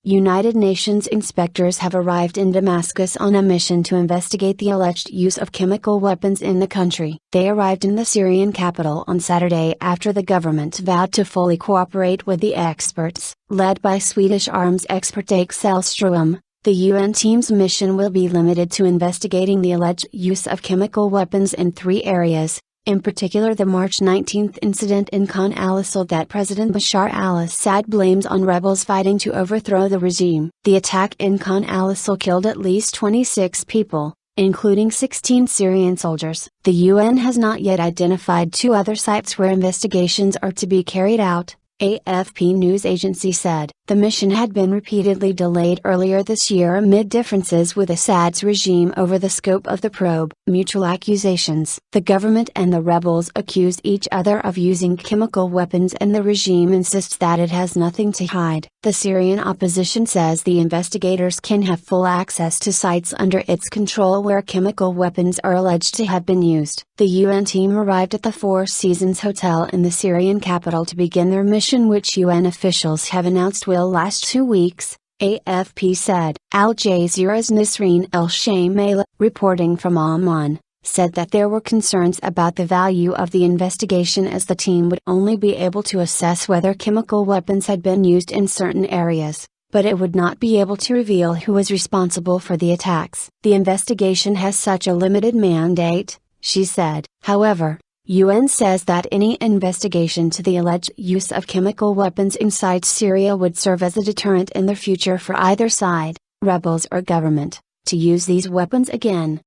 United Nations inspectors have arrived in Damascus on a mission to investigate the alleged use of chemical weapons in the country. They arrived in the Syrian capital on Saturday after the government vowed to fully cooperate with the experts. Led by Swedish arms expert Aake Sellstroem, the UN team's mission will be limited to investigating the alleged use of chemical weapons in 3 areas. In particular, the March 19 incident in al-Assal that President Bashar al-Assad blames on rebels fighting to overthrow the regime. The attack in al-Assal killed at least 26 people, including 16 Syrian soldiers. The UN has not yet identified 2 other sites where investigations are to be carried out, AFP news agency said. The mission had been repeatedly delayed earlier this year amid differences with Assad's regime over the scope of the probe. Mutual accusations. The government and the rebels accused each other of using chemical weapons, and the regime insists that it has nothing to hide. The Syrian opposition says the investigators can have full access to sites under its control where chemical weapons are alleged to have been used. The UN team arrived at the Four Seasons Hotel in the Syrian capital to begin their mission, which UN officials have announced will last 2 weeks, AFP said. Al Jazeera's Nisreen El-Shamaila, reporting from Amman, said that there were concerns about the value of the investigation, as the team would only be able to assess whether chemical weapons had been used in certain areas, but it would not be able to reveal who was responsible for the attacks. The investigation has such a limited mandate, she said. However, UN says that any investigation to the alleged use of chemical weapons inside Syria would serve as a deterrent in the future for either side, rebels or government, to use these weapons again.